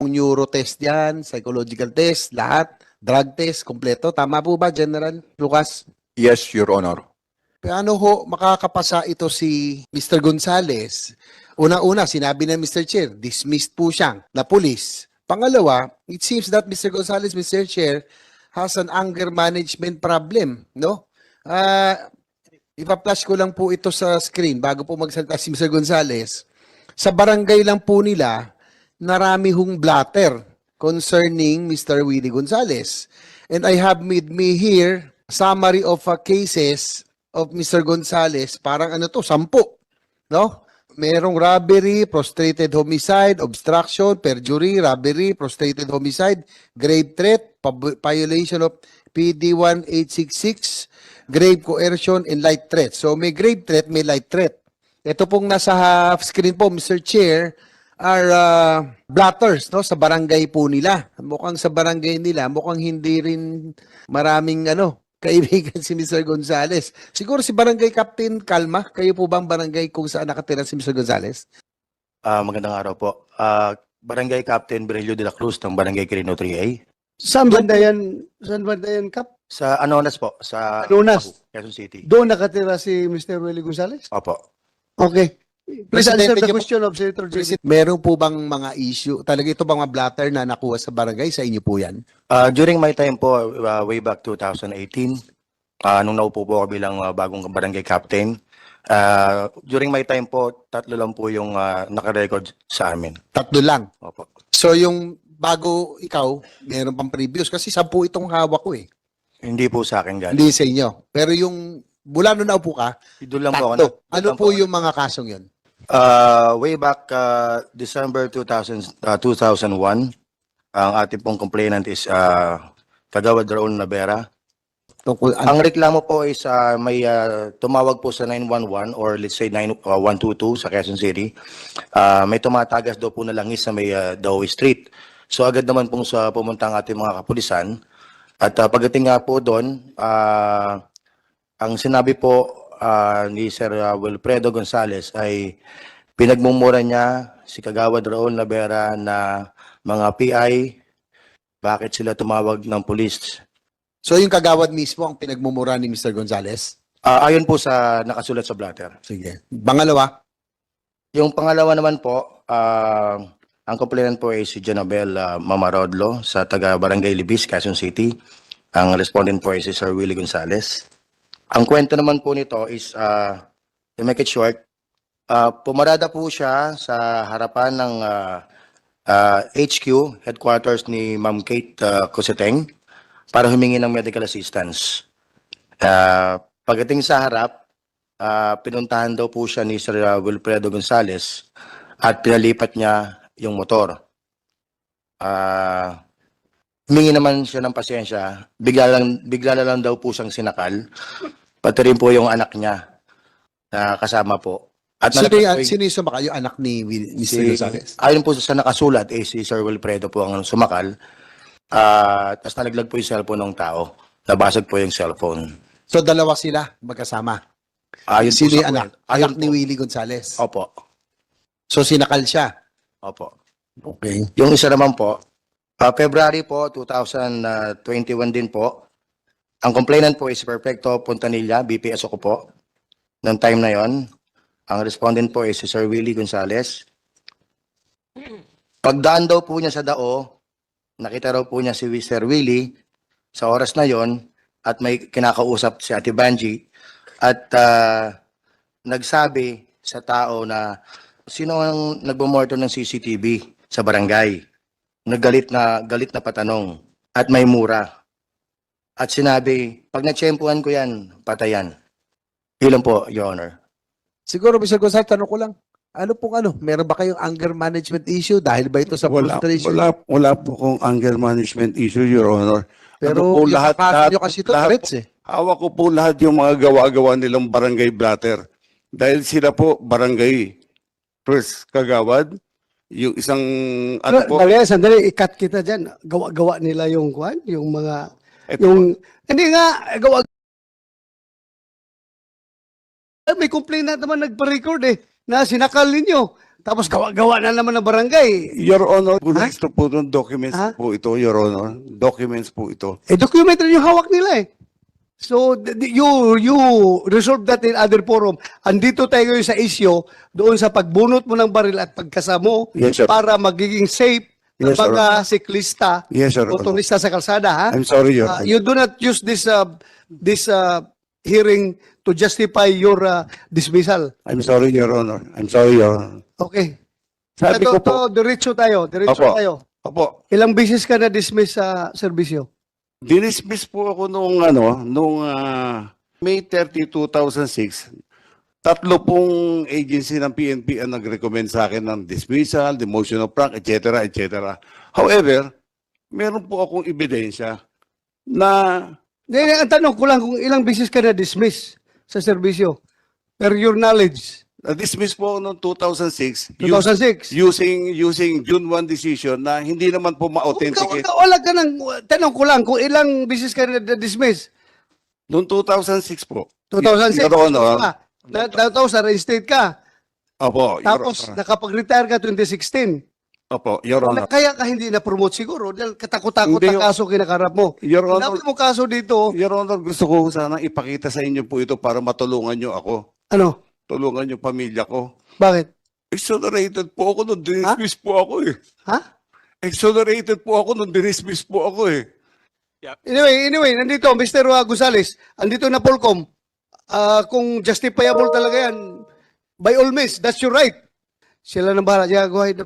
neuro test yan, psychological test, lahat, drug test, kompleto. Tama po ba, General Lucas? Yes, Your Honor. Paano ho makakapasa ito si Mr. Gonzales? Una-una, sinabi ng Mr. Chair, dismissed po siyang na pulis. Pangalawa, it seems that Mr. Gonzales, Mr. Chair, has an anger management problem, no? Ipa-flash ko lang po ito sa screen bago po magsalita si Mr. Gonzales. Sa barangay lang po nila, narami hong blatter concerning Mr. Willie Gonzales. And I have with me here summary of cases of Mr. Gonzales. Parang ano to, 10, no? Merong robbery, prostrated homicide, obstruction, perjury, robbery, prostrated homicide, grave threat, violation of PD 1866, grave coercion, and light threat. So may grave threat, may light threat. Ito pong nasa half screen po, Mr. Chair, are blatters, no, sa barangay po nila. Mukhang sa barangay nila, mukhang hindi rin maraming kaibigan si Mr. Gonzales. Siguro si Barangay Captain Kalma, kayo po bang barangay kung saan nakatira si Mr. Gonzales? Magandang araw po. Barangay Captain Berelio de la Cruz ng Barangay Quirino 3A. Saan banda yan? Saan banda yan, Kap? Sa Anonas po, sa Anonas? Quezon City. Doon nakatira si Mr. Willie Gonzales? Opo. Okay. Please answer Presidente, the niyo po- question of Senator JB. Meron po bang mga issue, talaga ito bang mga blatter na nakuha sa barangay? Sa inyo po yan? During my time po, way back 2018, nung naupo po ako bilang bagong barangay captain, during my time po, 3 lang po yung nakarecord sa amin. 3 lang. Opo. So yung bago ikaw, meron pang previous kasi 10 itong hawak ko eh. Hindi po sa akin galing. Hindi sa inyo. Pero yung mula nung naupo ka, Doon lang po ako. 3. Ano po yung mga kasong yun? Way back December 2001, ang ating pong complainant is Kagawad Raul Navera. Tungkol, Ang reklamo po is may tumawag po sa 911 or let's say 122 sa Quezon City. May tumatagas daw po na langis sa may Dawi Street. So agad naman pong sa pumunta ang ating mga kapulisan. At pagdating nga po doon, ang sinabi po ni Sir Wilfredo Gonzales ay pinagmumura niya si Kagawad Raul Navera na mga PI, bakit sila tumawag ng police. so yung kagawad mismo ang pinagmumura ni Mr. Gonzales? Ayon po sa nakasulat sa blatter. Sige. Pangalawa? Yung pangalawa naman po, ang complainant po ay si Janabel Mamarodlo sa taga Barangay Libis, Quezon City. Ang respondent po ay si Sir Willie Gonzales. Ang kwento naman po nito is, to make it short, pumarada po siya sa harapan ng HQ, headquarters ni Ma'am Kate Coseteng, para humingi ng medical assistance. Pagdating sa harap, pinuntahan daw po siya ni Sir Wilfredo Gonzales at pinalipat niya yung motor. Humingi naman siya ng pasensya, bigla na lang daw po siyang sinakal, pati rin po yung anak niya na kasama po. At Sino yung sumakal? Yung anak ni Mr. Gonzales? ayon po sa nakasulat, si Sir Wilfredo po ang sumakal. Tapos nalaglag po yung cellphone ng tao. Nabasag po yung cellphone. So dalawa sila magkasama. Ayon po Sino sa yung anak? kwento. Anak Ayun ni po. Willie Gonzales. Opo. So sinakal siya. Opo. Okay. Yung isa naman po, February po, 2021 din po. Ang complainant po is Perfecto Pontanilla, BPS ako po. Noong time na yon, ang respondent po is si Sir Willie Gonzales. Pagdaan daw po niya sa dao, nakita raw po niya si Sir Willie sa oras na yon at may kinakausap si Ate Banji at nagsabi sa tao na sino ang nagbumorto ng CCTV sa barangay. Galit na patanong at may mura. At sinabi, pag natsyempuhan ko yan, patayan. Yun po, Your Honor. Siguro Mr. Gonzales, tanong ko lang. Meron ba kayong anger management issue? Dahil ba ito sa frustration? Wala po kung anger management issue, Your Honor. Pero po, yung kaso nyo kasi ito, lahat threats eh. Hawak ko po lahat yung mga gawa-gawa nilang barangay blatter. Dahil sila po barangay first kagawad, yung isang ano po, Sandali, ikat kita dyan. Gawa-gawa nila yung kwan, yung mga, Ito hindi nga, gawa. May complainant naman nagpa-record na sinakal ninyo. Tapos gawa-gawa na naman ng barangay. Your Honor, gusto po ng documents Ha? po ito, Your Honor. Documents po ito. Documentary yung hawak nila eh. So, you resolve that in other forum. Andito tayo ngayon sa issue, doon sa pagbunot mo ng baril at pagkasamo Yes, sir. para magiging safe ng Yes, sir. mga siklista, Yes, sir. motorista sa kalsada, ha? I'm sorry, Your Honor. You do not use this hearing to justify your dismissal. I'm sorry, Your Honor. I'm sorry, Your Honor. Okay. Sabi ko po, Diretso tayo. Opo. Tayo. opo, Ilang beses ka na-dismiss sa serbisyo? dinismiss po ako nung May 30, 2006. Tatlo pong agency ng PNP ang nag-recommend sa akin ng dismissal, demotion of rank, etc., etc. However, meron po akong ebidensya na Ang tanong ko lang kung ilang beses ka na-dismiss sa serbisyo. Per your knowledge. na-dismiss po ako noong 2006 2006. using June 1 decision na hindi naman po ma-authenticate. Wala ka nang, tanong ko lang kung ilang beses ka na-dismiss. Noong 2006 po. 2006. Your Honor. Tapos na-reinstate ka. Opo, Your Tapos Honor. nakapag-retire ka 2016. Opo, Your Honor. Kaya ka hindi na-promote siguro dahil katakot-takot Hindi, ang kaso kinakarap mo. Your Honor. Dami mo kaso dito. Your Honor, gusto ko sana ipakita sa inyo po ito para matulungan nyo ako. Ano? Tulungan yung pamilya ko. Bakit? Exonerated po ako nung dinismiss po ako eh. Ha? Exonerated po ako nung dinismiss po ako eh. Anyway, nandito, Mr. Gonzales, andito na Polcom. Kung justifiable talaga yan, by all means, that's your right. Sila nang bahala. Yeah, go ahead.